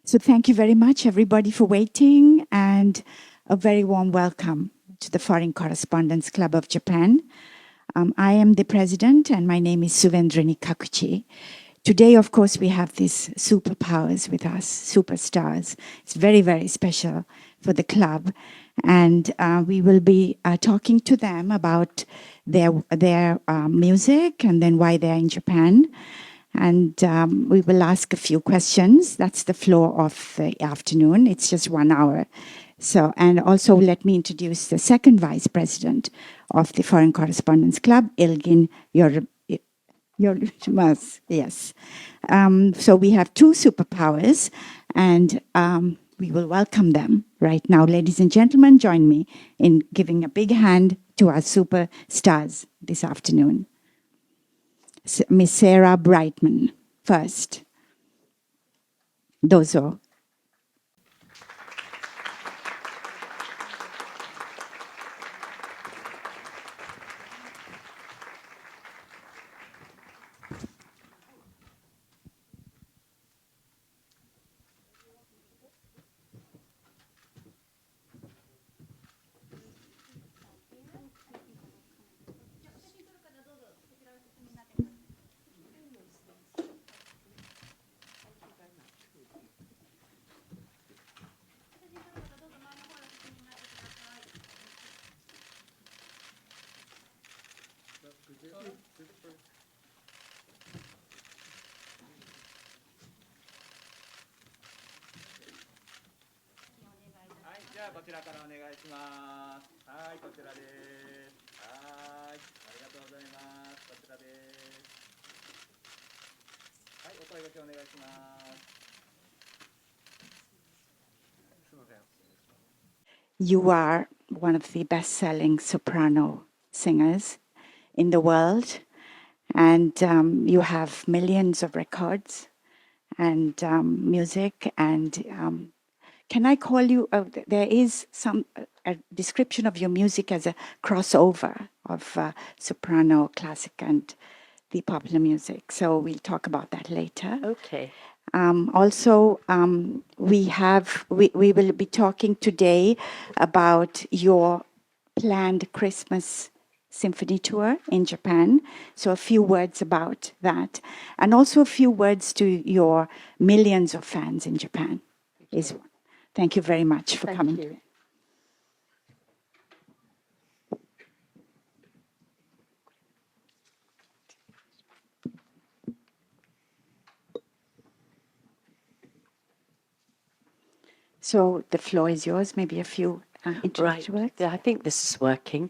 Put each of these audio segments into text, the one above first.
So thank you very much, everybody, for waiting, and a very warm welcome to the Foreign Correspondents Club of Japan. I am the president, and my name is Suvendrini Kakuchi. Today, of course, we have these superpowers with us, superstars. It's very, very special for the club. And we will be talking to them about their music and then why they're in Japan. And we will ask a few questions. That's the flow of the afternoon. It's just 1 hour. So, and also let me introduce the second vice president of the Foreign Correspondents Club, Ilgin Yormas. Yes. So we have two superpowers, and we will welcome them right now. Ladies and gentlemen, join me in giving a big hand to our superstars this afternoon. Miss Sarah Brightman first. Dozo. You are one of the best-selling soprano singers in the world, and you have millions of records and music. And can I call you? There is a description of your music as a crossover of soprano, classic, and the popular music. So we'll talk about that later. Okay. Also, we will be talking today about your planned Christmas symphony tour in Japan. So a few words about that, and also a few words to your millions of fans in Japan. Thank you very much for coming. Thank you. So the floor is yours. Maybe a few introductory words. Yeah, I think this is working.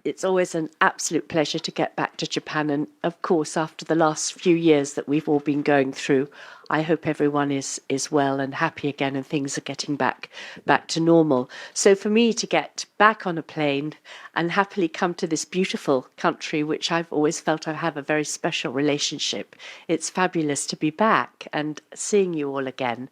It's always an absolute pleasure to get back to Japan. And of course, after the last few years that we've all been going through, I hope everyone is well and happy again and things are getting back to normal. So for me to get back on a plane and happily come to this beautiful country, which I've always felt I have a very special relationship, it's fabulous to be back and seeing you all again.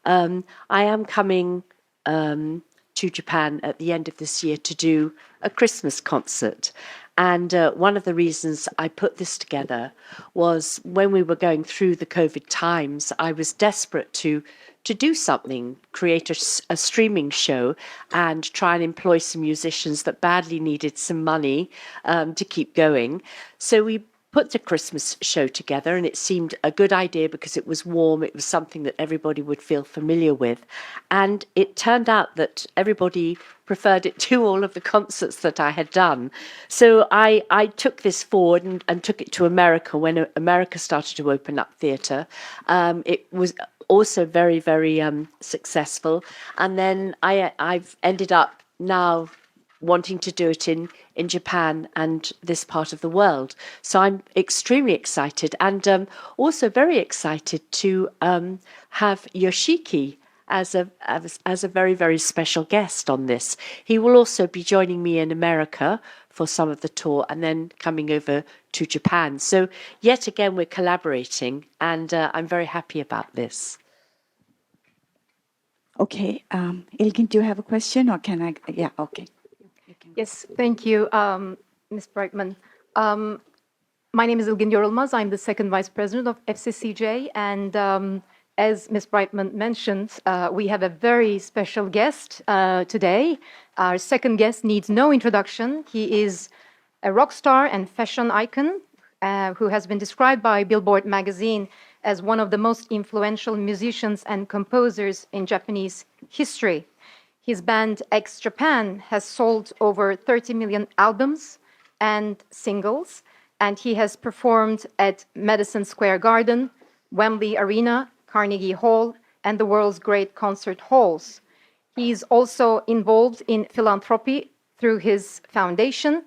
I am coming to Japan at the end of this year to do a Christmas concert. And one of the reasons I put this together was when we were going through the COVID times, I was desperate to do something, create a streaming show and try and employ some musicians that badly needed some money to keep going. So we put the Christmas show together, and it seemed a good idea because it was warm. It was something that everybody would feel familiar with. And it turned out that everybody preferred it to all of the concerts that I had done. So I took this forward and took it to America when America started to open up theatre. It was also very, very successful. And then I've ended up now wanting to do it in Japan and this part of the world. So I'm extremely excited, and also very excited to have Yoshiki as a very, very special guest on this. He will also be joining me in America for some of the tour and then coming over to Japan. So yet again, we're collaborating, and I'm very happy about this. Okay. Ilgin, do you have a question, or can I? Yeah, okay. Yes, thank you, Ms. Brightman. My name is Ilgin Yorulmaz. I'm the second vice president of FCCJ. And as Ms. Brightman mentioned, we have a very special guest today. Our second guest needs no introduction. He is a rock star and fashion icon who has been described by Billboard Magazine as one of the most influential musicians and composers in Japanese history. His band X Japan has sold over 30 million albums and singles, and he has performed at Madison Square Garden, Wembley Arena, Carnegie Hall, and the world's great concert halls. He's also involved in philanthropy through his foundation.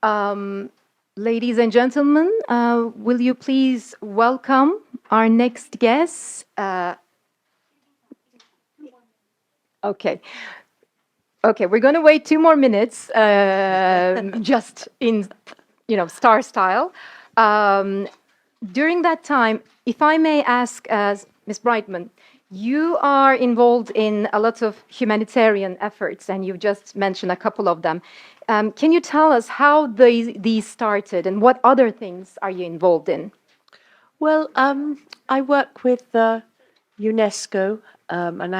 Ladies and gentlemen, will you please welcome our next guest? Okay, we're going to wait 2 more minutes, just in, star style. During that time, if I may ask Ms. Brightman, you are involved in a lot of humanitarian efforts, and you've just mentioned a couple of them. Can you tell us how these started, and what other things are you involved in? Well, I work with UNESCO, and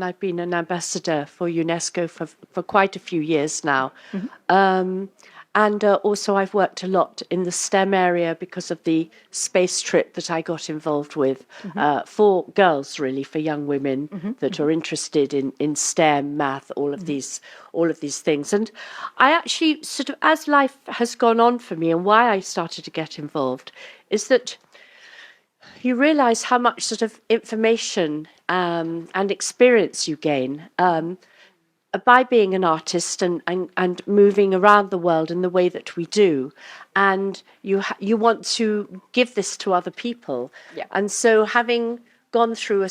I've been an ambassador for UNESCO for quite a few years now. And also I've worked a lot in the STEM area because of the space trip that I got involved with for girls, really, for young women that are interested in STEM, math, all of these things. And I actually sort of, as life has gone on for me and why I started to get involved, is that you realize how much sort of information and experience you gain by being an artist and moving around the world in the way that we do. And you want to give this to other people. Yeah. And so having gone through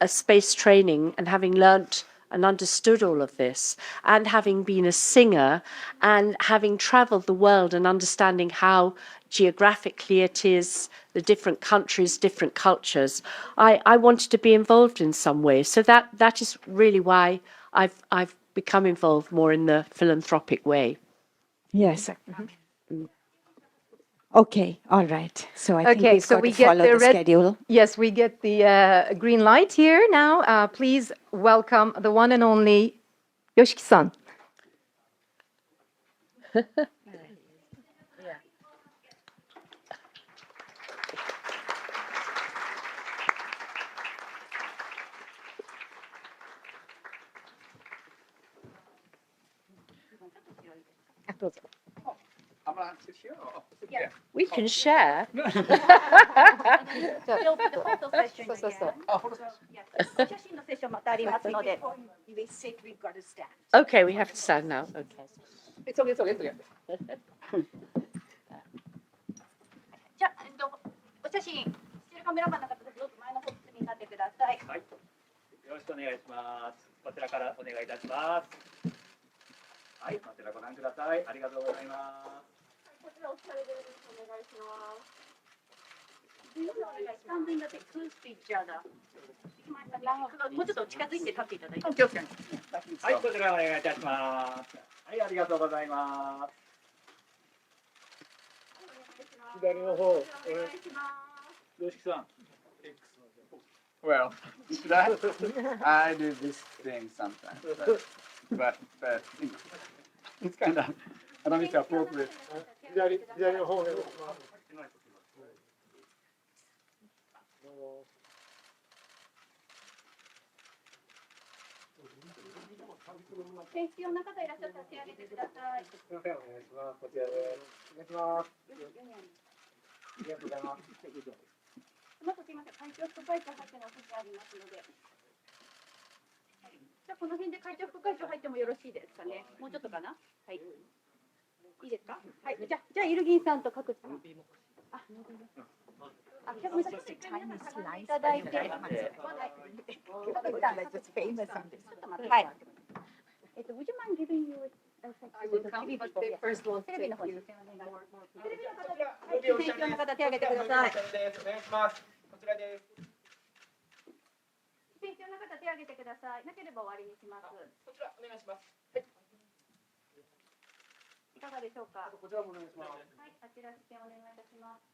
a space training and having learnt and understood all of this, and having been a singer and having traveled the world and understanding how geographically it is, the different countries, different cultures, I wanted to be involved in some way. So that is really why I've become involved more in the philanthropic way. Yes. Okay, all right. So I think we've got we to follow get the schedule. Yes, we get the green light here now. Please welcome the one and only YOSHIKI-san. We can share. Okay, we have to stand now. Okay. じゃあ、お写真してるカメラマンの方どうぞ前の方に立ってください。はい。よろしくお願いします。こちらからお願いいたします。はい、こちらご覧ください。ありがとうございます。こちらお疲れです。お願いします。スタンドインだってクースピッチャーだ。もうちょっと近づいて立っていただいて。はい、こちらお願いいたします。はい、ありがとうございます。 Well, I do this thing sometimes, but you know, it's kind of I don't think it's appropriate. 左の方で。選必要な方いらっしゃったら手を挙げてください。すみません、お願いします。こちらです。お願いします。ありがとうございます。まずすみません、会長副会長入ってのお席ありますので。じゃあこの辺で会長副会長入ってもよろしいですかね。もうちょっとかな。はい。いいですか。はい。じゃあイルギンさんと各さん。あ、じゃあごめんなさい。いただいて。はい。はい。would you mind giving you I will come, but the first one. テレビの方に。テレビの方で。はい。選手の方手を挙げてください。お願いします。こちらです。選手の方手を挙げてください。なければ終わりにします。こちらお願いします。はい。いかがでしょうか。こちらもお願いします。はい、あちら視線お願いいたします。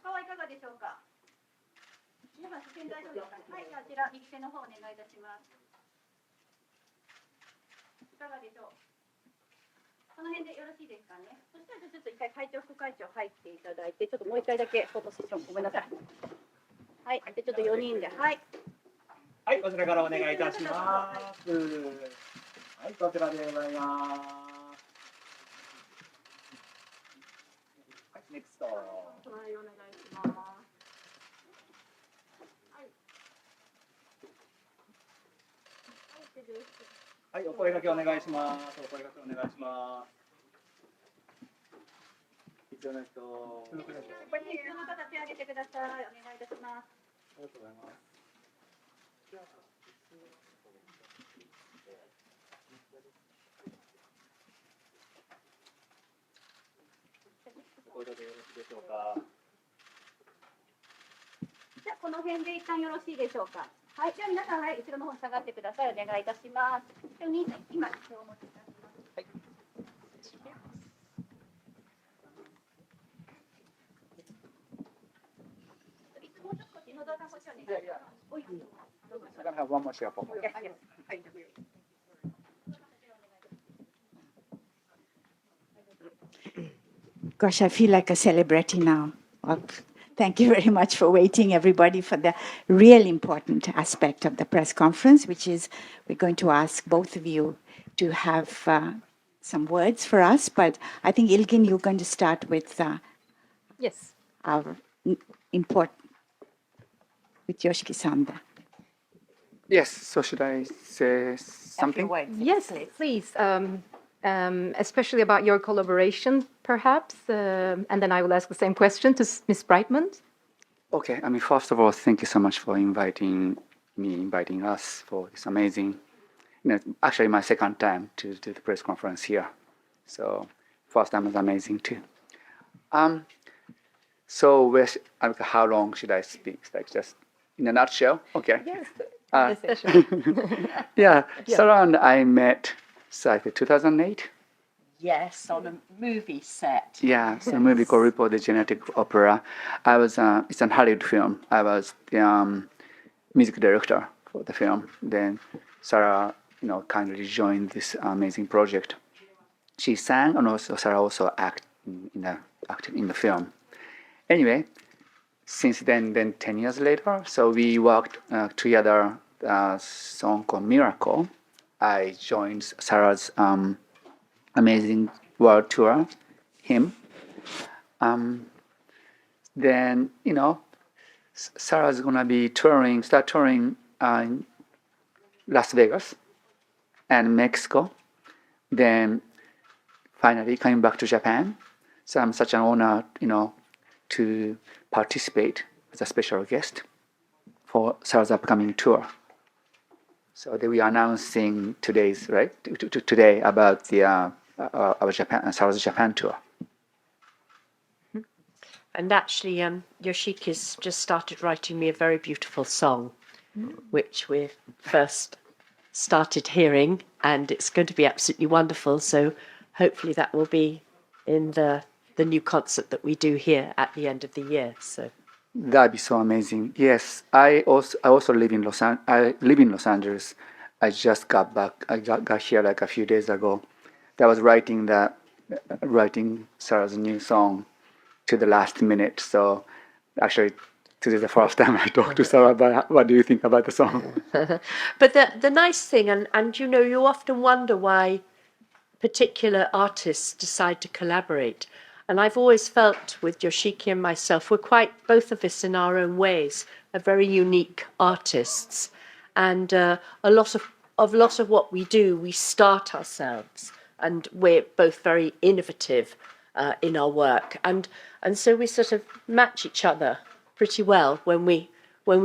他はいかがでしょうか。皆さん視線大丈夫ですかね。はい、あちら右手の方お願いいたします。いかがでしょう。この辺でよろしいですかね。そしたらちょっと一回会長副会長入っていただいて、ちょっともう一回だけフォトセッションごめんなさい。はい、でちょっと4人で、はい。はい、こちらからお願いいたします。はい、こちらでございます。はい、ネクスト。はい、お願いします。はい。はい、お声掛けお願いします。お声掛けお願いします。必要な人。ここに必要な方手を挙げてください。お願いいたします。ありがとうございます。お声掛けよろしいでしょうか。じゃあこの辺で一旦よろしいでしょうか。はい、じゃあ皆さん、はい、後ろの方に下がってください。お願いいたします。お兄さん、今、手をお持ちいただきます。はい。もうちょっと野田さん、こっちお願いします。おい、I'm gonna have one more share for me. Yes, yes. はい。Gosh, I feel like a celebrity now. Well, thank you very much for waiting, everybody, for the real important aspect of the press conference, which is we're going to ask both of you to have some words for us. But I think, Ilgin, you're going to start with Yes. our import with Yoshiki-san. Yes, so should I say something? Yes, please. Especially about your collaboration, perhaps. And then I will ask the same question to Ms. Brightman. Okay, I mean, first of all, thank you so much for inviting us for this amazing, actually my second time to do the press conference here. So first time was amazing too. So how long should I speak? Like just in a nutshell? Okay. Yes. Yeah, Sarah and I met, I think 2008. Yes, on a movie set. Yeah, it's a movie called Report the Genetic Opera. It's a Hollywood film. I was the music director for the film. Then Sarah, kindly joined this amazing project. She sang, and also Sarah also acted in the film. Anyway, since then 10 years later, so we worked together. A song called Miracle. I joined Sarah's amazing world tour, him. Then, Sarah's gonna be start touring in Las Vegas and Mexico. Then finally coming back to Japan. So I'm such an honor, to participate as a special guest for Sarah's upcoming tour. So we are announcing today about our Sarah's Japan tour. And actually, Yoshiki's just started writing me a very beautiful song, which we first started hearing, and it's going to be absolutely wonderful. So hopefully that will be in the new concert that we do here at the end of the year. So. That'd be so amazing. Yes, I also live in Los Angeles. I just got back. I got here like a few days ago. I was writing Sarah's new song to the last minute. So actually, this is the first time I talked to Sarah about what do you think about the song. But the nice thing, and you often wonder why particular artists decide to collaborate. And I've always felt with Yoshiki and myself, we're both of us in our own ways, are very unique artists. And a lot of what we do, we start ourselves. And we're both very innovative in our work. And so we sort of match each other pretty well when we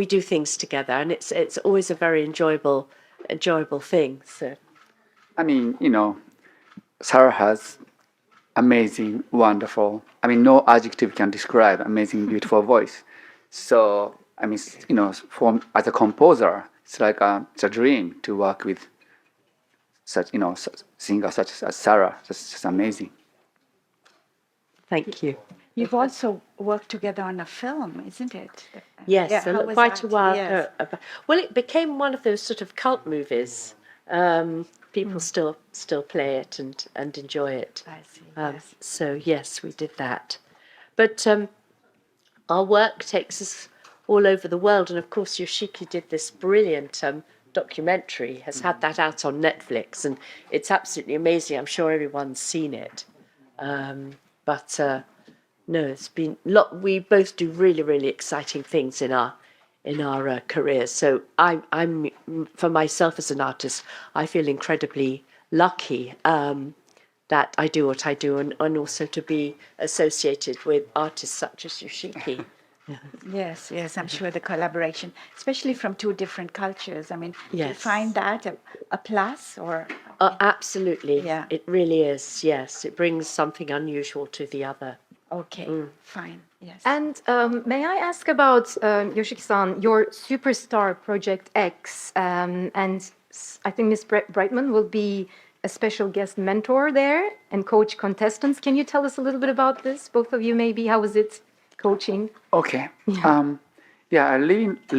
do things together. And it's always a very enjoyable thing. So, I mean, Sarah has amazing, wonderful, no adjective can describe amazing, beautiful voice. So, as a composer, it's like it's a dream to work with such singer such as Sarah. That's just amazing. Thank you. You've also worked together on a film, isn't it? Yes, Yeah, how was quite a that? while. Yes. Well, it became one of those sort of cult movies. People still play it and enjoy it. I see. Yes. So yes, we did that. But our work takes us all over the world, and of course, Yoshiki did this brilliant documentary. Has had that out on Netflix, and it's absolutely amazing. I'm sure everyone's seen it. But no, it's been we both do really, really exciting things in our careers. So I'm for myself as an artist, I feel incredibly lucky that I do what I do, and also to be associated with artists such as Yoshiki. Yes, I'm sure the collaboration, especially from two different cultures. I mean, do you Yes. find that a plus or? Absolutely. Yeah. It really is. Yes, it brings something unusual to the other. Okay, fine. Yes. And may I ask about Yoshiki-san, your Superstar Project X, and I think Ms. Brightman will be a special guest mentor there and coach contestants. Can you tell us a little bit about this? Both of you, maybe. How was it coaching? Okay. I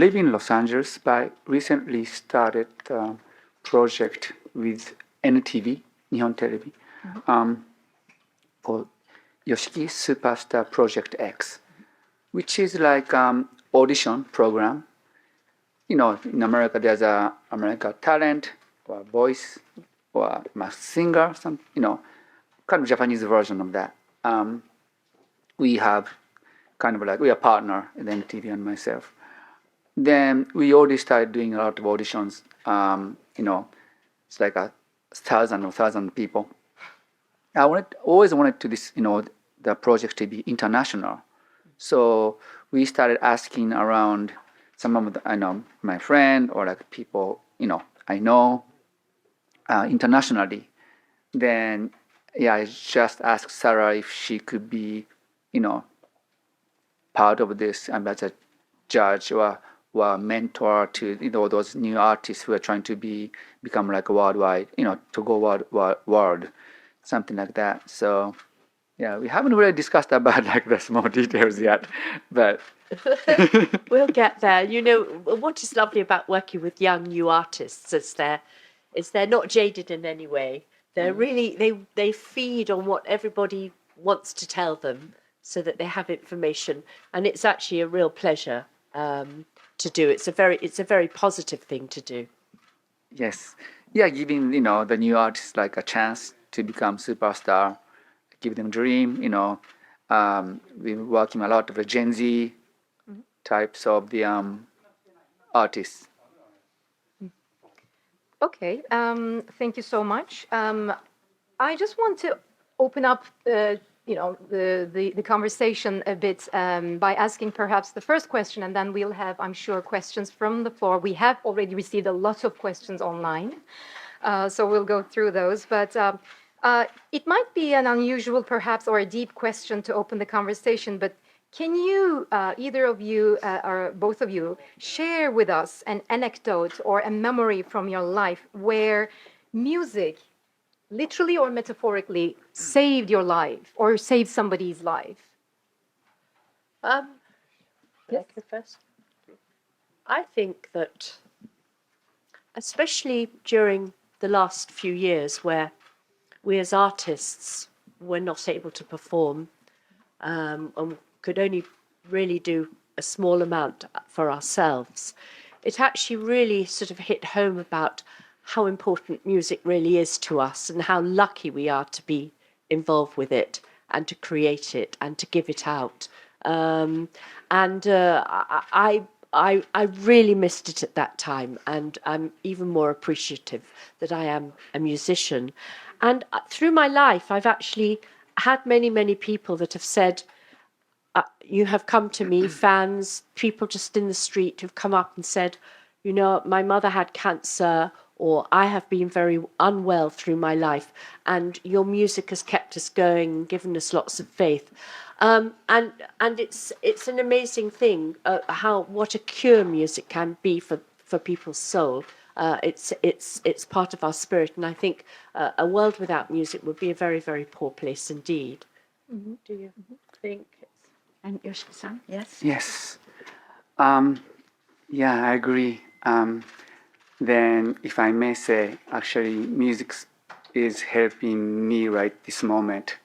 live in Los Angeles, but I recently started a project with NTV, Nihon Televi, for Yoshiki Superstar Project X, which is like audition program. In America, there's a America Talent or Voice or Masked Singer, kind of Japanese version of that. We have kind of like, we are partner in NTV and myself. Then we already started doing a lot of auditions. It's like 1,000 people. I always wanted to the project to be international. So we started asking around some of my friend or like people, I know internationally. Then, I just asked Sarah if she could be, part of this as a judge or mentor to those new artists who are trying to become like a worldwide, to go world, something like that. So we haven't really discussed about like the small details yet, but We'll get there. What is lovely about working with young new artists is they're not jaded in any way. They're really they feed on what everybody wants to tell them, so that they have information, and it's actually a real pleasure to do. It's a very positive thing to do. yes, giving the new artists like a chance to become superstar, give them dream. We're working a lot with Gen Z types of the artists. Okay, thank you so much. I just want to open up, the conversation a bit by asking perhaps the first question, and then we'll have, I'm sure, questions from the floor. We have already received a lot of questions online, so we'll go through those. But it might be an unusual, perhaps, or a deep question to open the conversation, but can you, either of you or both of you, share with us an anecdote or a memory from your life where music, literally or metaphorically, saved your life or saved somebody's life? Yes. First. I think that, especially during the last few years, where we as artists were not able to perform and could only really do a small amount for ourselves, it actually really sort of hit home about how important music really is to us and how lucky we are to be involved with it and to create it and to give it out. I really missed it at that time, and I'm even more appreciative that I am a musician. And through my life, I've actually had many people that have said, you have come to me, fans, people just in the street who've come up and said, my mother had cancer, or I have been very unwell through my life, and your music has kept us going and given us lots of faith. And it's an amazing thing what a cure music can be for people's soul. It's part of our spirit, and I think a world without music would be a very, very poor place indeed. Do you think? And Yoshiki-san, yes? Yes. Yeah, I agree. Then, if I may say, actually, music is helping me right this moment.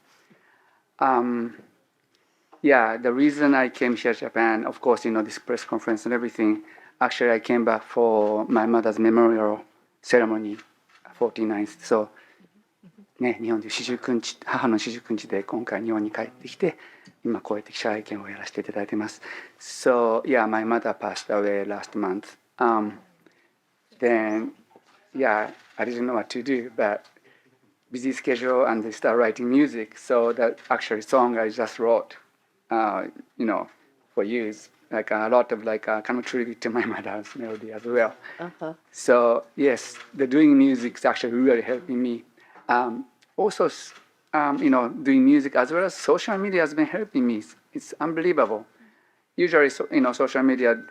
Yeah, the reason I came here to Japan, of course, this press conference and everything, actually, I came back for my mother's memorial ceremony, 49th. So, ね、日本で四十九日、母の四十九日で今回日本に帰ってきて、今こうやって記者会見をやらせていただいてます。So, yeah, my mother passed away last month. Then, yeah, I didn't know what to do, but busy schedule and they start writing music. So that actually song I just wrote, for years, like a lot of kind of tribute to my mother's melody as well. So yes, the doing music is actually really helping me. Also, doing music as well as social media has been helping me. It's unbelievable. Usually, social media,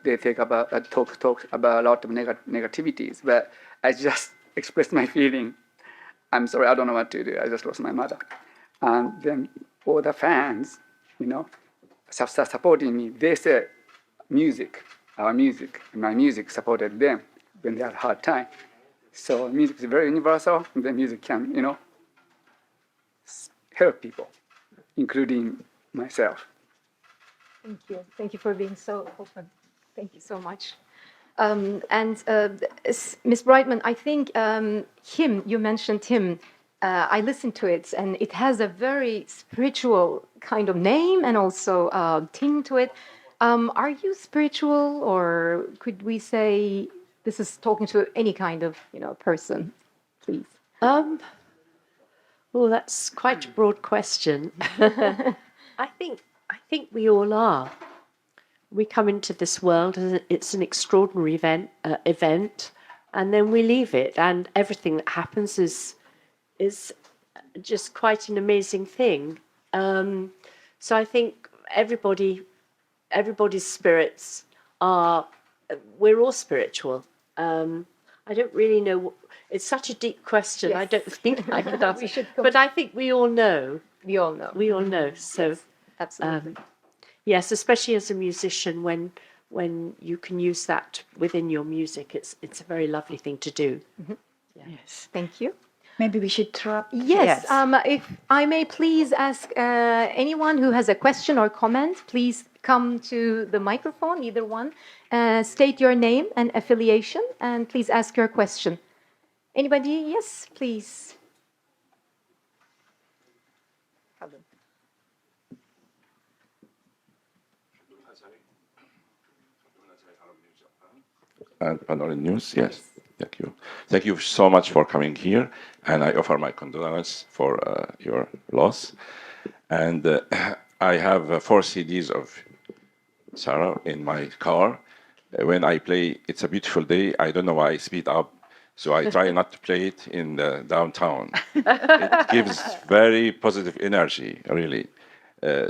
they talk about a lot of negativities, but I just express my feeling. I'm sorry, I don't know what to do. I just lost my mother. And then all the fans, start supporting me. They say, our music, my music supported them when they had a hard time. So music is very universal. And the music can, help people, including myself. Thank you. Thank you for being so open. Thank you so much. Ms. Brightman, I think you mentioned hymn. I listened to it, and it has a very spiritual kind of name and also theme to it. Are you spiritual, or could we say this is talking to any kind of person, please? Well, that's quite a broad question. I think we all are. We come into this world and it's an extraordinary event, and then we leave it, and everything that happens is just quite an amazing thing. So I think everybody's spirits are. We're all spiritual. I don't really know. It's such a deep question. Yes. I don't think I could answer. But I think we all know. We all know. We all know. So yes, absolutely. Yes, especially as a musician, when you can use that within your music, it's a very lovely thing to do. Mm-hmm. Yeah. Yes. Thank you. Maybe we should throw up. Yes. If I may please ask anyone who has a question or comment, please come to the microphone, either one. State your name and affiliation, and please ask your question. Anybody? Yes, please. And Panorama News, yes. Thank you. Thank you so much for coming here, and I offer my condolences for your loss. And I have 4 CDs of Sarah in my car. When I play It's a Beautiful Day, I don't know why I speed up, so I try not to play it in the downtown. It gives very positive energy, really.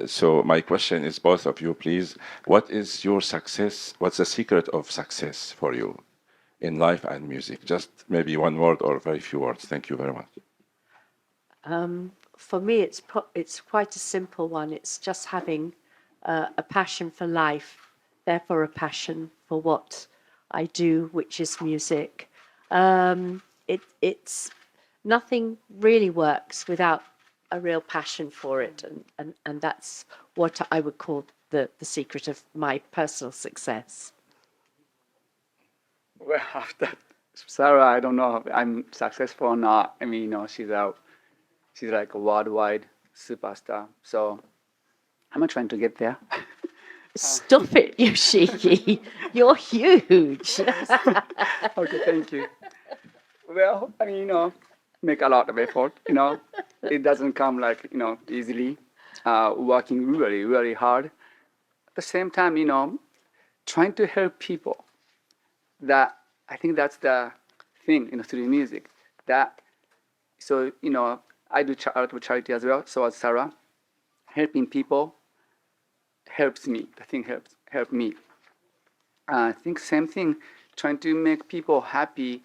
So my question is, both of you, please, what is your success? What's the secret of success for you in life and music? Just maybe one word or very few words. Thank you very much. For me, it's quite a simple one. It's just having a passion for life, therefore a passion for what I do, which is music. It's nothing really works without a real passion for it, and that's what I would call the secret of my personal success. Well, after Sarah, I don't know if I'm successful or not. I mean, she's like a worldwide superstar. So I'm not trying to get there. Stop it, Yoshiki. You're huge. Okay, thank you. Well, I mean, make a lot of effort, It doesn't come easily. Working really, really hard. At the same time, trying to help people. I think that's the thing, through music. So, I do charity as well. So as Sarah, helping people helps me. The thing helps me. I think same thing trying to make people happy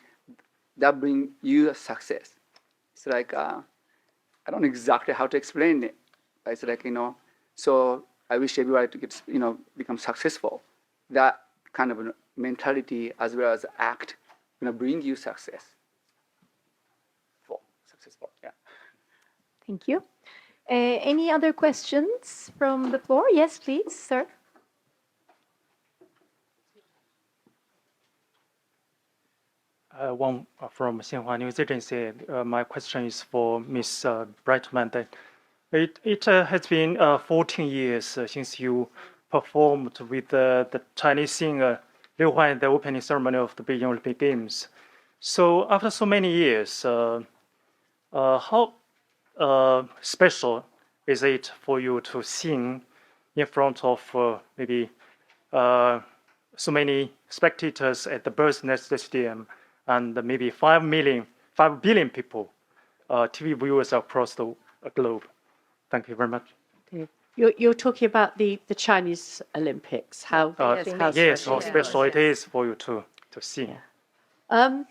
that bring you a success. It's like, I don't know exactly how to explain it. It's like, so I wish everybody to get, become successful. That kind of a mentality as well as act bring you success. Successful, yeah. Thank you. Any other questions from the floor? Yes, please, sir. One from Xinhua News Agency. My question is for Ms. Brightman. It has been 14 years since you performed with the Chinese singer Liu Huan at the opening ceremony of the Beijing Olympic Games. So after so many years, how special is it for you to sing in front of maybe so many spectators at the Birds Nest Stadium and maybe 5 billion people, TV viewers across the globe? Thank you very much. You're talking about the Chinese Olympics, how yes, how special it is for you to sing. Yeah.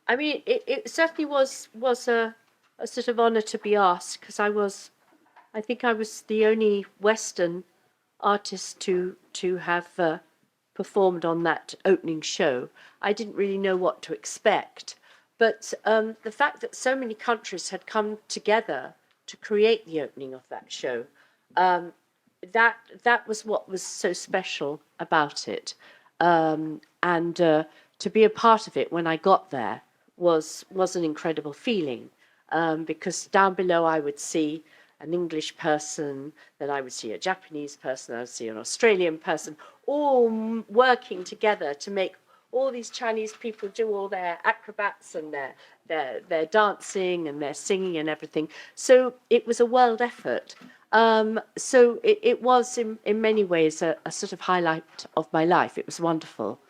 I mean, it certainly was a sort of honor to be asked, because I think I was the only Western artist to have performed on that opening show. I didn't really know what to expect, but the fact that so many countries had come together to create the opening of that show, that was what was so special about it, and to be a part of it when I got there was an incredible feeling, because down below I would see an English person, then I would see a Japanese person, I would see an Australian person, all working together to make all these Chinese people do all their acrobats and their dancing and their singing and everything. So it was a world effort. So it was in many ways a sort of highlight of my life. It was wonderful.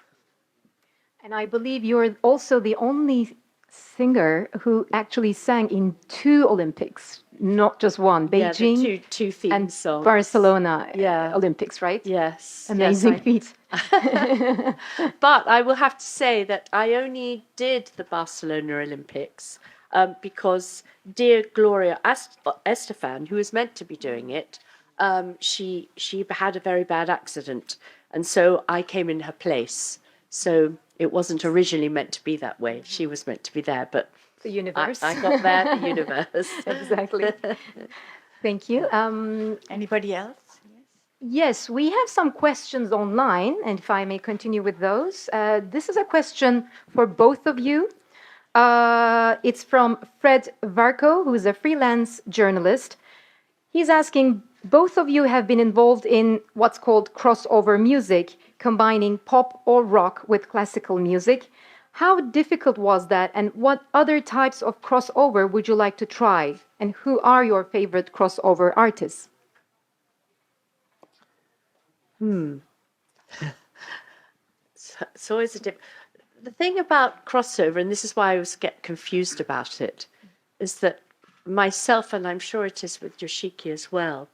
And I believe you're also the only singer who actually sang in 2 Olympics, not just one. Beijing, yeah, two theme and songs. Barcelona Olympics, right? Yes. Amazing feat. But I will have to say that I only did the Barcelona Olympics because dear Gloria Estefan, who was meant to be doing it, she had a very bad accident, and so I came in her place. So it wasn't originally meant to be that way. She was meant to be there, but The universe. I got there, the universe. Exactly. Thank you. Anybody else? Yes, we have some questions online, and if I may continue with those. This is a question for both of you. It's from Fred Varco, who is a freelance journalist. He's asking, both of you have been involved in what's called crossover music, combining pop or rock with classical music. How difficult was that, and what other types of crossover would you like to try? And who are your favorite crossover artists? So it's the thing about crossover, and this is why I always get confused about it, is that myself, and I'm sure it is with Yoshiki as well,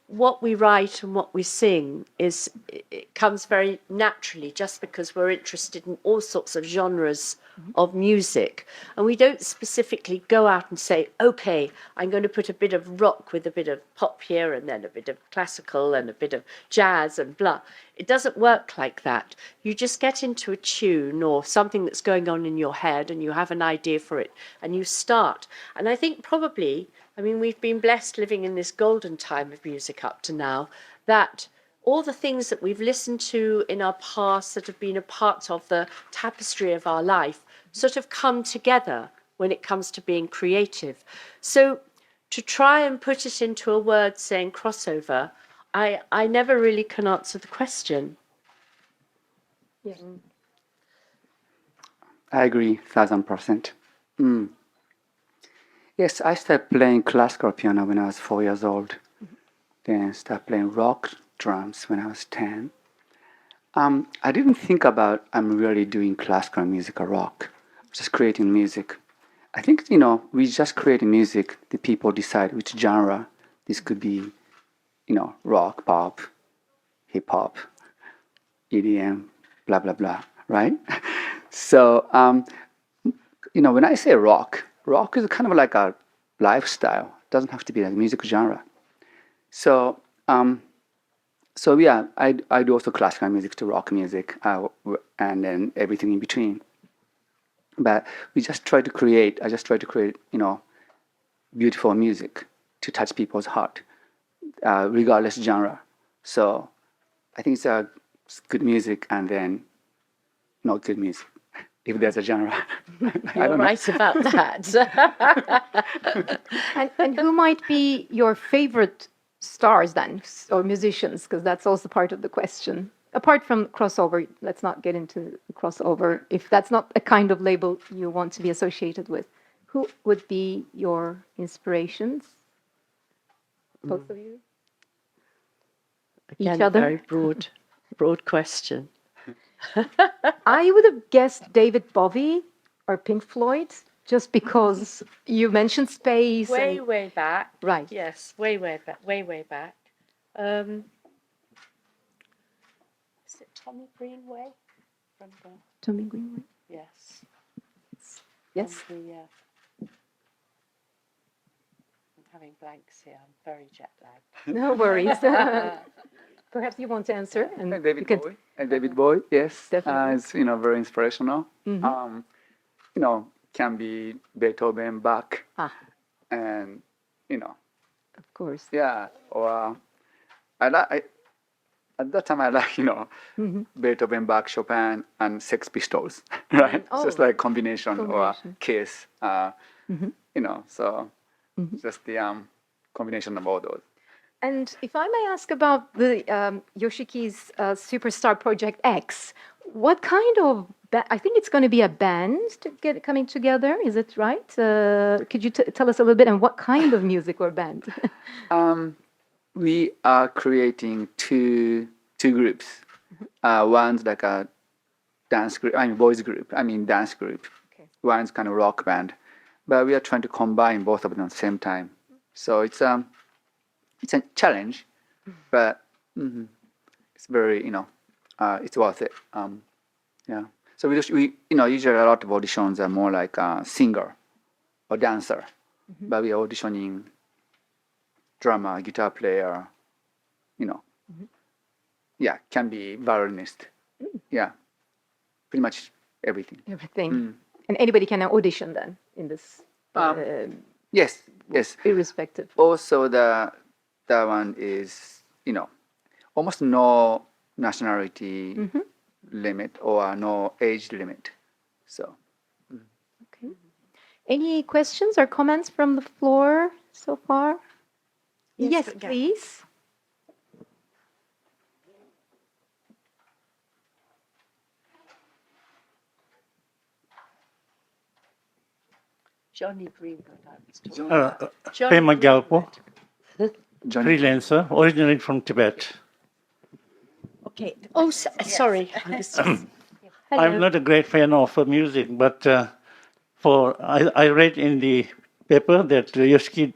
what we write and what we sing it comes very naturally, just because we're interested in all sorts of genres of music, and we don't specifically go out and say, okay, I'm going to put a bit of rock with a bit of pop here and then a bit of classical and a bit of jazz and blah. It doesn't work like that. You just get into a tune or something that's going on in your head and you have an idea for it and you start. And I think probably, I mean, we've been blessed living in this golden time of music up to now, that all the things that we've listened to in our past that have been a part of the tapestry of our life sort of come together when it comes to being creative. So to try and put it into a word saying crossover, I never really can answer the question. Yes. I agree, 1000%. Yes, I started playing classical piano when I was 4 years old. Then started playing rock drums when I was 10. I didn't think about I'm really doing classical music or rock, just creating music. I think, we just create music, the people decide which genre. This could be, rock, pop, hip-hop, EDM, blah blah blah, right? So when I say rock is kind of like a lifestyle. It doesn't have to be like music genre. So yeah, I do also classical music to rock music, and then everything in between. But I just try to create, beautiful music to touch people's heart, regardless genre. So I think it's good music and then not good music, if there's a genre. You're right about that. And who might be your favorite stars then, or musicians? Because that's also part of the question. Apart from crossover, let's not get into crossover. If that's not a kind of label you want to be associated with, who would be your inspirations? Both of you? Again, Each other? very broad question. I would have guessed David Bowie or Pink Floyd, just because you mentioned space. Way back. Right. Yes, way back. Is it Tommy Greenway? From the, Tommy Greenway. yes. Yes. From the, I'm having blanks here. I'm very jet lagged. No worries. Perhaps you want to answer. And you David can- Bowie. And David Bowie, yes, Definitely. it's very inspirational. Mhm. Can be Beethoven, Bach, Ah, and of course. yeah. Or at that time I like Mhm. Beethoven, Bach, Chopin, and Sex Pistols, right? Oh. Just like combination or Combination. Kiss, Mhm. So Mhm. just the combination of all those. And if I may ask about the Yoshiki's Superstar Project X, what kind of I think it's going to be a band coming together. Is it right? Could you tell us a little bit on what kind of music or band? We are creating two groups. One's like a dance group, boys group. Dance group. Okay. One's kind of rock band, but we are trying to combine both of them at the same time. So it's a challenge, but it's very it's worth it. Yeah. So we usually a lot of auditions are more like a singer or dancer, but we are auditioning drummer, guitar player, yeah, can be violinist, yeah, pretty much everything. Everything. And anybody can audition then in this, Yes. irrespective. Also, that one is almost no nationality limit or no age limit. So. Okay. Any questions or comments from the floor so far? Yes, yeah. please. Johnny Greenwood, I was talking about. Johnny Pema Gyalpo, Johnny. freelancer, originally from Tibet. Okay. Oh, sorry. I was just, I'm not a great fan of music, but I read in the paper that Yoshiki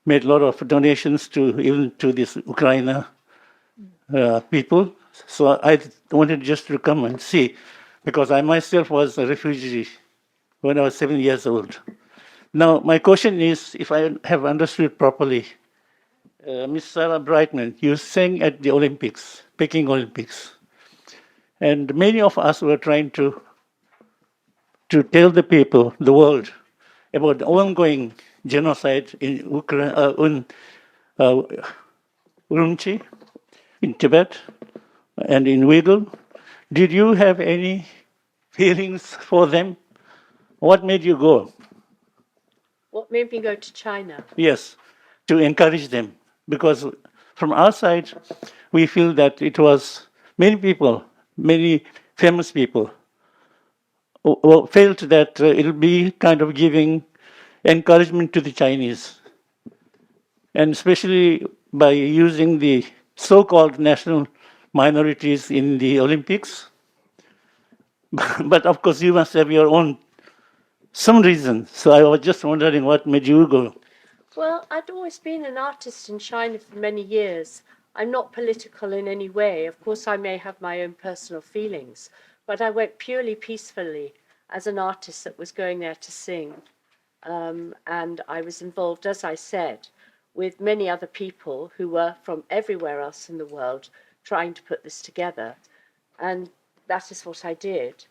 made a lot of donations even to this Ukraine people. So I wanted just to come and see, because I myself was a refugee when I was 7 years old. Now, my question is, if I have understood properly, Miss Sarah Brightman, you sang at the Olympics, Peking Olympics. And many of us were trying to tell the people, the world, about the ongoing genocide in Ukraine, Urumqi, in Tibet, and in Uyghur. Did you have any feelings for them? What made you go? what made me go to China? Yes, to encourage them. Because from our side, we feel that it was many people, many famous people, who felt that it will be kind of giving encouragement to the Chinese. And especially by using the so-called national minorities in the Olympics. But of course, you must have your own, some reason. So I was just wondering what made you go. Well, I'd always been an artist in China for many years. I'm not political in any way. Of course, I may have my own personal feelings, but I went purely peacefully as an artist that was going there to sing. And I was involved, as I said, with many other people who were from everywhere else in the world trying to put this together. And that is what I did.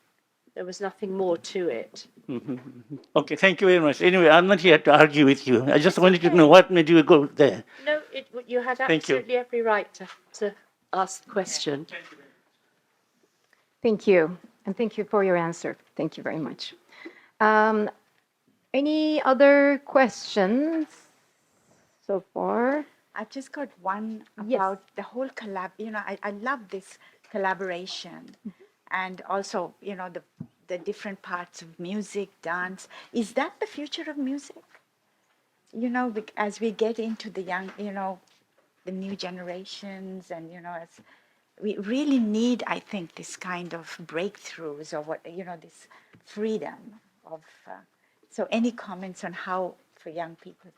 There was nothing more to it. Okay, thank you very much. Anyway, I'm not here to argue with you. I just wanted to know what made you go there. No, you had Thank you. absolutely every right to ask the question. Thank you. And thank you for your answer. Thank you very much. Any other questions so far? I've just got one Yes. about the whole collab. I love this collaboration, and also, the different parts of music, dance. Is that the future of music? As we get into the young, the new generations, and as we really need, I think, this kind of breakthroughs or this freedom of. So, any comments on how for young people?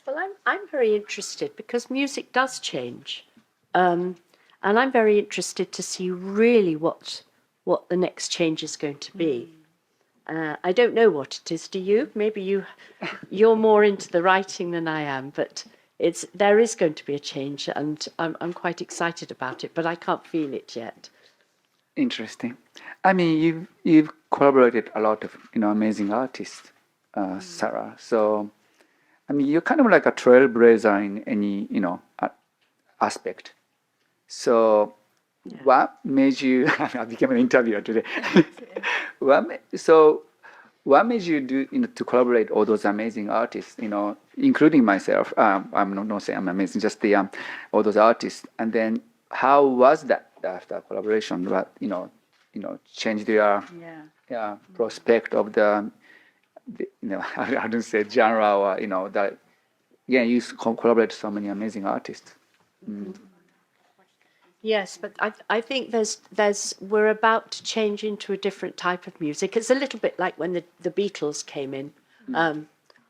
Well, I'm very interested because music does change, and I'm very interested to see really what the next change is going to be. I don't know what it is. Do you? Maybe you're more into the writing than I am, but there is going to be a change, and I'm quite excited about it, but I can't feel it yet. Interesting. I mean, you've collaborated a lot of amazing artists, Sarah. So, I mean, you're kind of like a trailblazer in any aspect. So, what made you? I became an interviewer today. What made you do to collaborate all those amazing artists? Including myself. I'm not saying I'm amazing. Just the all those artists. And then, how was that after collaboration? What changed your prospect of the I don't say genre or that. Yeah, you collaborate with so many amazing artists. Yes, but I think we're about to change into a different type of music. It's a little bit like when the Beatles came in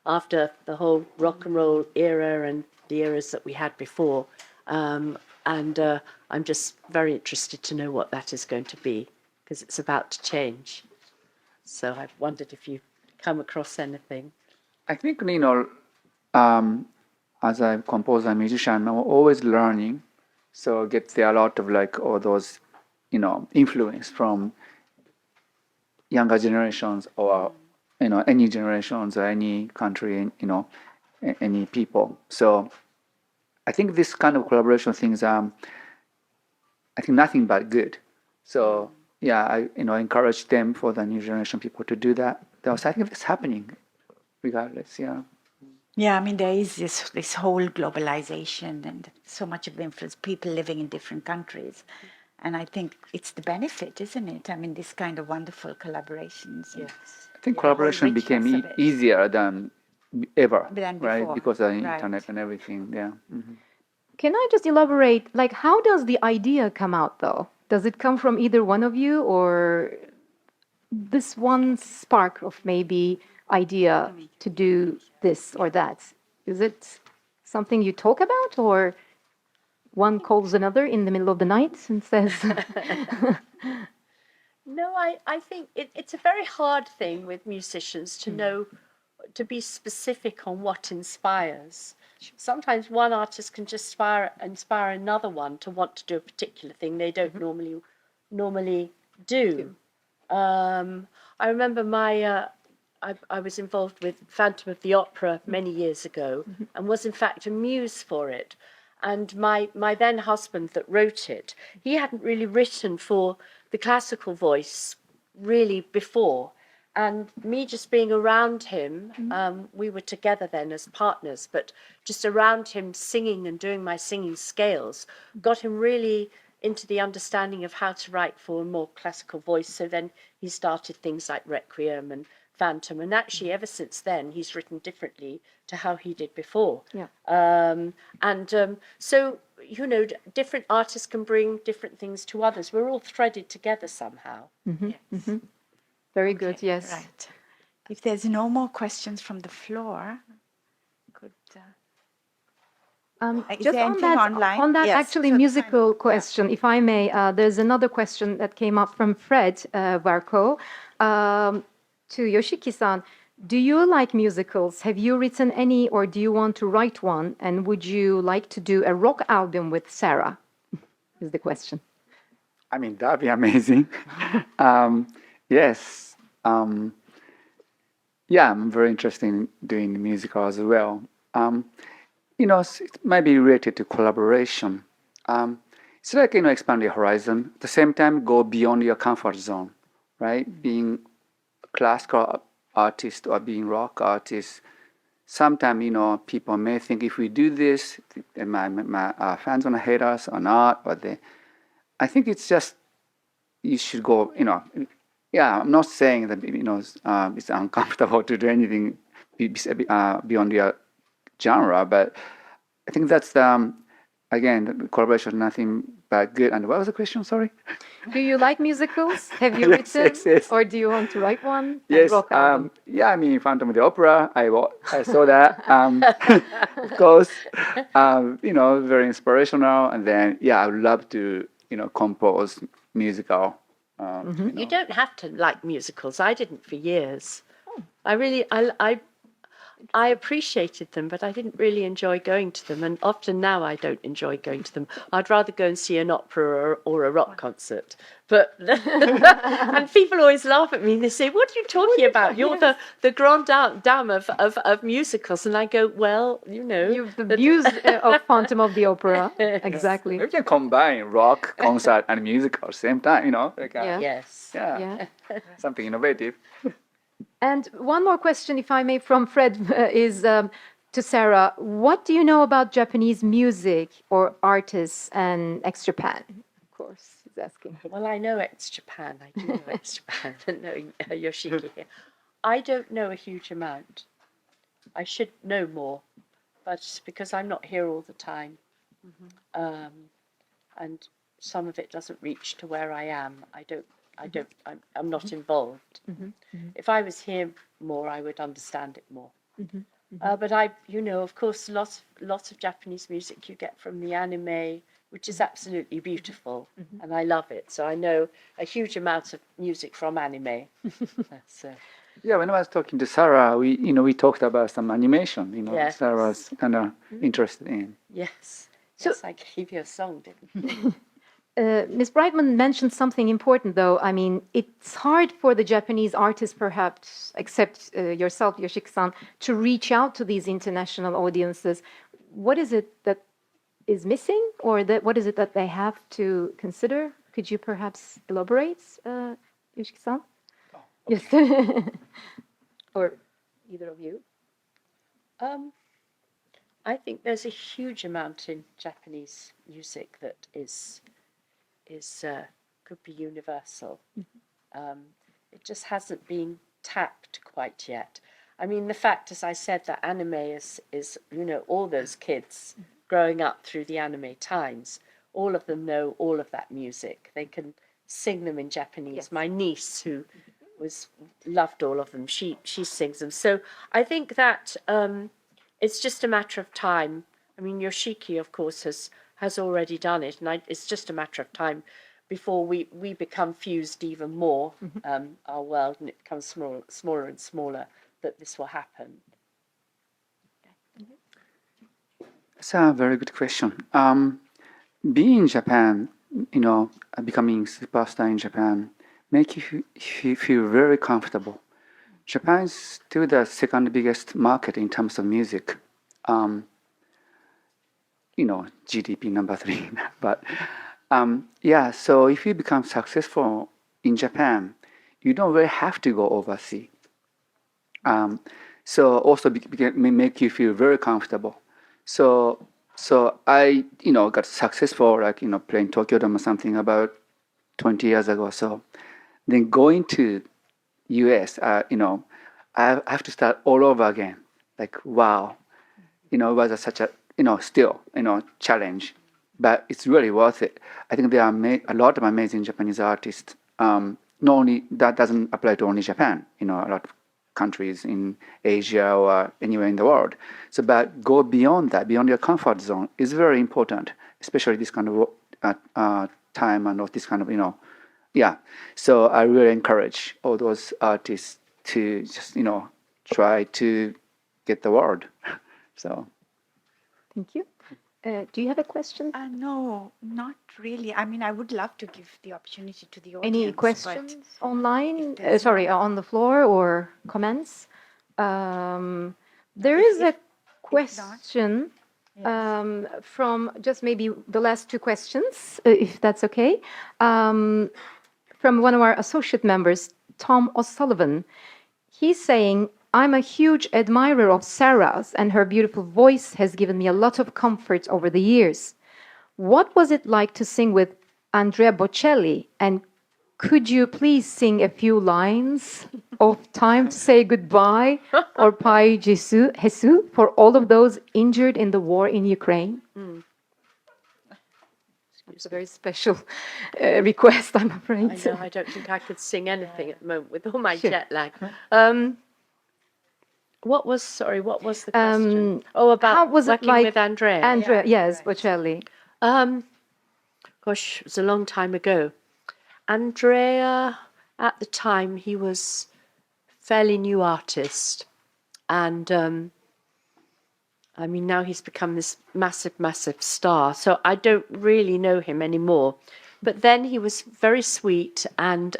after the whole rock and roll era and the eras that we had before. And I'm just very interested to know what that is going to be because it's about to change. So I've wondered if you've come across anything. I think as a composer and musician, I'm always learning. So get there a lot of all those, influence from younger generations or, any generations or any country, any people. So I think this kind of collaboration things are, I think nothing but good. So yeah, I encourage them for the new generation people to do that. So I think it's happening, regardless. Yeah. Yeah, I mean, there is this whole globalization and so much of influence, people living in different countries. And I think it's the benefit, isn't it? I mean, this kind of wonderful collaborations. Yes. I think collaboration became easier than ever, right? Because of the internet and everything, yeah. Mm-hmm. Can I just elaborate, how does the idea come out, though? Does it come from either one of you, or this one spark of maybe idea to do this or that? Is it something you talk about, or one calls another in the middle of the night and says... No, I think it's a very hard thing with musicians to know, to be specific on what inspires. Sometimes one artist can just inspire another one to want to do a particular thing they don't normally do. I remember I was involved with Phantom of the Opera many years ago and was in fact a muse for it. And my then husband that wrote it, he hadn't really written for the classical voice really before. And me just being around him, we were together then as partners, but just around him singing and doing my singing scales got him really into the understanding of how to write for a more classical voice. So then he started things like Requiem and Phantom, and actually ever since then he's written differently to how he did before. So different artists can bring different things to others. We're all threaded together somehow. Yes. Very good, yes. Right. If there's no more questions from the floor, could Is Just there on anything that, online? on that Yes, actually so musical kind of, question, if I may, there's another question that came up from Fred Varco to Yoshiki-san. Do you like musicals? Have you written any, or do you want to write one? And would you like to do a rock album with Sarah? Is the question. I mean, that'd be amazing. Yes. Yeah, I'm very interested in doing musical as well. It might be related to collaboration. It's like, expand your horizon. At the same time, go beyond your comfort zone, right? Being a classical artist or being rock artist, sometimes, people may think if we do this, my fans gonna hate us or not, I think it's just, you should go, yeah, I'm not saying that, it's uncomfortable to do anything beyond your genre, but I think that's, again, collaboration is nothing but good. And what was the question, sorry? Do you like musicals? Have you Yes, written? yes. Or do you want to write one? Yes, Rock album? yeah, I mean, Phantom of the Opera, I saw that, of course, very inspirational. And then, yeah, I would love to, compose musical. You don't have to like musicals. I didn't for years. I really, I appreciated them, but I didn't really enjoy going to them. And often now I don't enjoy going to them. I'd rather go and see an opera or a rock concert. But and people always laugh at me and they say, "What are you talking about? You're the grande dame of musicals." And I go, "Well, You're the muse of Phantom of the Opera. Exactly. We can combine rock, concert, and musical at the same time, Yeah. yes, yeah, something innovative. And one more question, if I may, from Fred is to Sarah. What do you know about Japanese music or artists and ex-Japan? Of course, he's asking. Well, I know ex-Japan. I do know ex-Japan, knowing Yoshiki here. I don't know a huge amount. I should know more, but because I'm not here all the time, and some of it doesn't reach to where I am, I'm not involved. If I was here more, I would understand it more. But of course, lots of Japanese music you get from the anime, which is absolutely beautiful, and I love it. So I know a huge amount of music from anime. So. Yeah, when I was talking to Sarah, we talked about some animation. Yes. Sarah was kind of interested in. Yes. Yes, I gave you a song, didn't I? Ms. Brightman mentioned something important, though. I mean, it's hard for the Japanese artists, perhaps, except yourself, Yoshiki-san, to reach out to these international audiences. What is it that is missing, or what is it that they have to consider? Could you perhaps elaborate, Yoshiki-san? Oh, okay. Yes. Or either of you? I think there's a huge amount in Japanese music that is could be universal. It just hasn't been tapped quite yet. I mean, the fact, as I said, that anime is all those kids growing up through the anime times, all of them know all of that music. They can sing them in Japanese. Yes. My niece, who loved all of them, she sings them. So I think that it's just a matter of time. I mean, Yoshiki, of course, has already done it, and it's just a matter of time before we become fused even more, our world, and it becomes smaller and smaller, that this will happen. That's a very good question. Being in Japan, becoming superstar in Japan, make you feel very comfortable. Japan is still the second biggest market in terms of music. GDP number 3. But so if you become successful in Japan, you don't really have to go overseas. So also make you feel very comfortable. So I got successful, playing Tokyo Dome or something about 20 years ago. So then going to US, I have to start all over again. Like, wow, it was such a still challenge, but it's really worth it. I think there are a lot of amazing Japanese artists. Not only that doesn't apply to only Japan. A lot of countries in Asia or anywhere in the world. So, but go beyond that, beyond your comfort zone, is very important, especially this kind of time and this kind of, yeah. So I really encourage all those artists to just, try to get the word. So. Thank you. Do you have a question? No, not really. I mean, I would love to give the opportunity to the audience. Any questions online? there's Sorry, on the floor or comments? There is a question from just maybe the last two questions, if that's okay, from one of our associate members, Tom O'Sullivan. He's saying, I'm a huge admirer of Sarah's, and her beautiful voice has given me a lot of comfort over the years. What was it like to sing with Andrea Bocelli? And could you please sing a few lines of Time to Say Goodbye or Pai Jesu for all of those injured in the war in Ukraine? It's a very special request, I'm afraid. I know, I don't think I could sing anything at the moment with all my Sure. jet lag. What was the question? About how was it working like with Andrea. Andrea, yes, Bocelli. Gosh, it was a long time ago. Andrea, at the time, he was a fairly new artist. And I mean, now he's become this massive, massive star. So I don't really know him anymore. But then he was very sweet and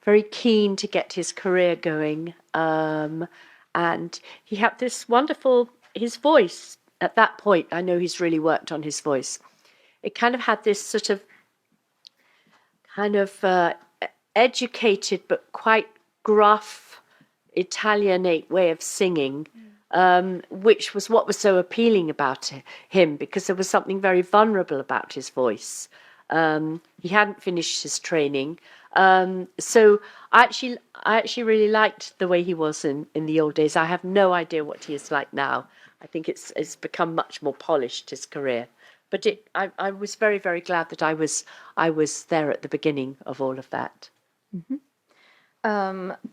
very keen to get his career going. And he had this wonderful, his voice at that point, I know he's really worked on his voice. It kind of had this sort of educated but quite gruff Italianate way of singing, which was what was so appealing about him, because there was something very vulnerable about his voice. He hadn't finished his training. So I actually really liked the way he was in the old days. I have no idea what he is like now. I think it's become much more polished, his career. But I was very, very glad that I was there at the beginning of all of that. Mm-hmm.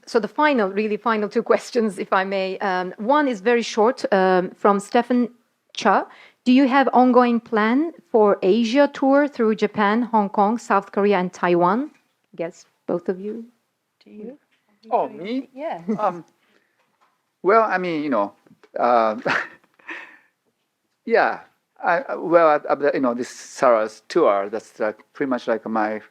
So the final two questions, if I may. One is very short, from Stephen Cha. Do you have ongoing plan for Asia tour through Japan, Hong Kong, South Korea, and Taiwan? I guess both of you. Do you? Oh, me? Yeah. Well, I mean, yeah. This Sarah's tour, that's like pretty much like my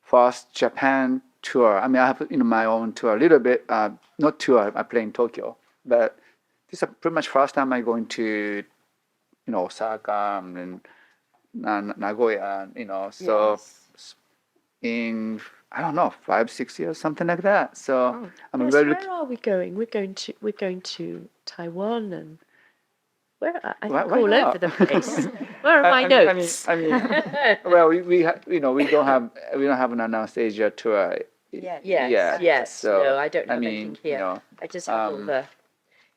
first Japan tour. I mean, I have my own tour a little bit, not tour, I play in Tokyo, but this is pretty much first time I'm going to, Osaka and Nagoya, so Yes. in, I don't know, 5-6 years, something like that. So I'm Yes, very where are we going? We're going to Taiwan and I think Why all not? over the place. Where are my notes? I mean, well, we don't have an announced Asia tour. Yes. So, no, I don't have mean, anything here. I just have all the.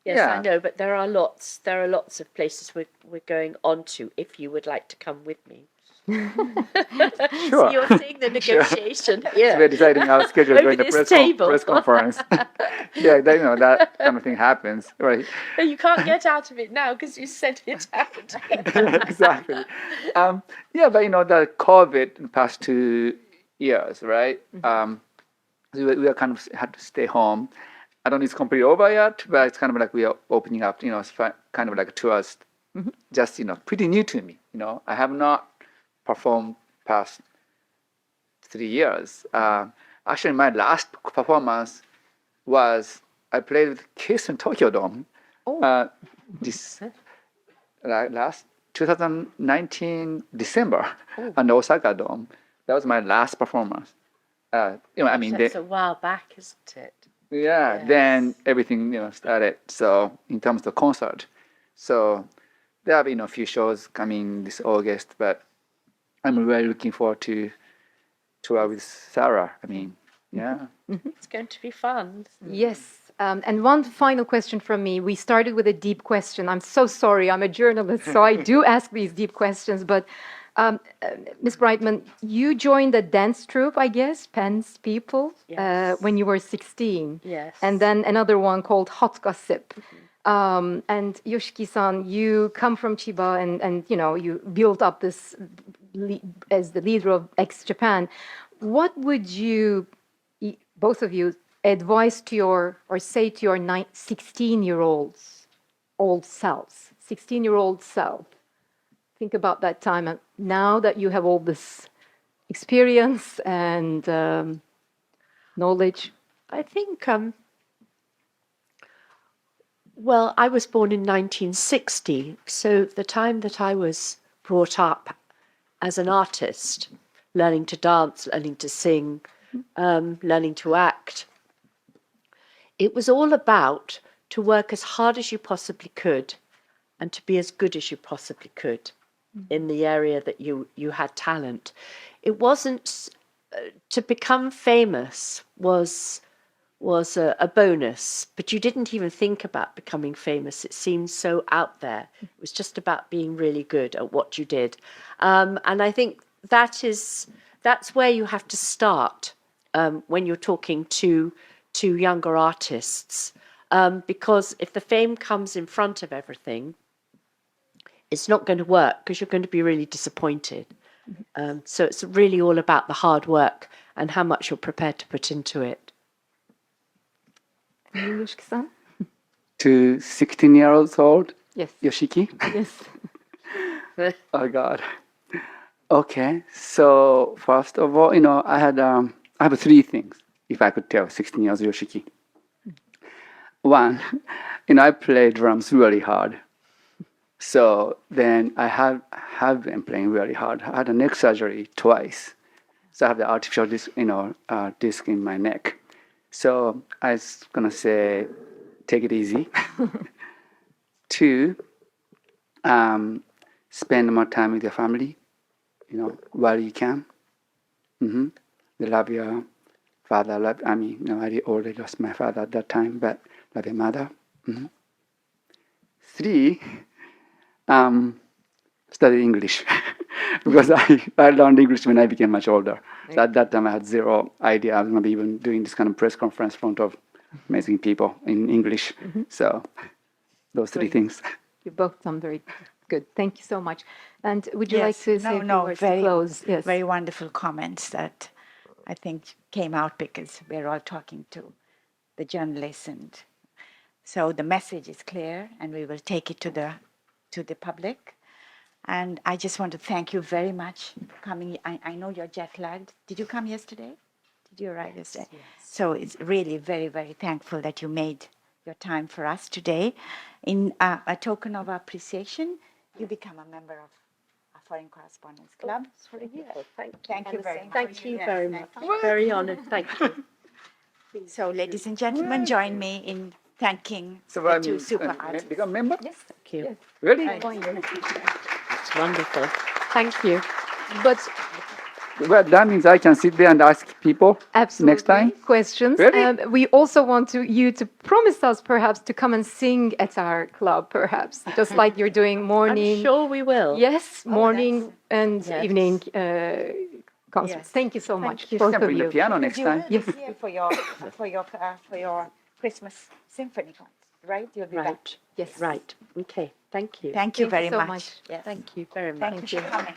Yes, yeah. I know, but there are lots of places we're going on to. If you would like to come with me. Sure. So you're seeing the negotiation here. So we're deciding our schedule Over during the this press conference. Yeah, that kind of thing happens, right? But you can't get out of it now because you sent it out. Exactly. Yeah, but the COVID in the past 2 years, right? We are kind of had to stay home. I don't know if it's completely over yet, but it's kind of like we are opening up. It's kind of like tours, just pretty new to me. I have not performed past 3 years. Actually, my last performance was I played with Kiss in Tokyo Dome. This last 2019 December on the Osaka Dome. That was my last performance. That's a while back, isn't it? Yeah. Yes. Then everything started. So in terms of concert, so there have been a few shows coming this August, but I'm really looking forward to tour with Sarah. I mean, yeah. It's going to be fun. Yes. And one final question from me. We started with a deep question. I'm so sorry. I'm a journalist, so I do ask these deep questions. But Ms. Brightman, you joined the dance troupe, I guess, Penn's People, Yes. when you were 16. Yes. And then another one called Hot Gossip. And Yoshiki-san, you come from Chiba and you built up this as the leader of ex-Japan. What would you, both of you, advise to or say to your 16-year-olds, old selves, 16-year-old self? Think about that time, and now that you have all this experience and knowledge. I think, well, I was born in 1960, so the time that I was brought up as an artist, learning to dance, learning to sing, learning to act, it was all about to work as hard as you possibly could and to be as good as you possibly could in the area that you had talent. It wasn't to become famous was a bonus, but you didn't even think about becoming famous. It seemed so out there. It was just about being really good at what you did. And I think that's where you have to start when you're talking to younger artists, because if the fame comes in front of everything, it's not going to work because you're going to be really disappointed. So it's really all about the hard work and how much you're prepared to put into it. Yoshiki-san? To 16-year-olds old, Yes. Yoshiki. Yes. Oh God. Okay, so first of all, I have three things. If I could tell 16 years Yoshiki. One, I play drums really hard. So then I have been playing really hard. I had a neck surgery twice. So I have the artificial disc in my neck. So I was gonna say, take it easy. Two, spend more time with your family, while you can. Love your father. I already lost my father at that time, but love your mother. Three, study English because I learned English when I became much older. So at that time I had zero idea I was going to be even doing this kind of press conference in front of amazing people in English. So those three things. You both done very good. Thank you so much. And would you like Yes, to say a few words to very, close? Yes. very wonderful comments that I think came out because we're all talking to the journalists, and so the message is clear, and we will take it to the public. And I just want to thank you very much for coming. I know you're jet lagged. Did you come yesterday? Did you arrive yesterday? Yes. So it's really very, very thankful that you made your time for us today. In a token of appreciation, you become a member of our Foreign Correspondents Club. Thank you very much. Thank you very much. Very honoured. Thank you. So, ladies and gentlemen, join me in thanking the two super artists. Become a member? Yes. Thank you. Yes. Really? It's wonderful. Thank you. But Well, that means I can sit there and ask people absolutely, next time? questions. Really? We also want you to promise us perhaps to come and sing at our club, perhaps, just like you're doing morning. I'm sure we will. Yes, morning and Yes. evening concerts. Yes. Thank you so much, you. both Can of bring the you. piano next You time. will be here for your Christmas symphony concert, right? You'll be back. Right. Yes. Right. Okay. Thank you. Thank you Thank you very so much. much. Yes. Thank you very much. Thank you for coming.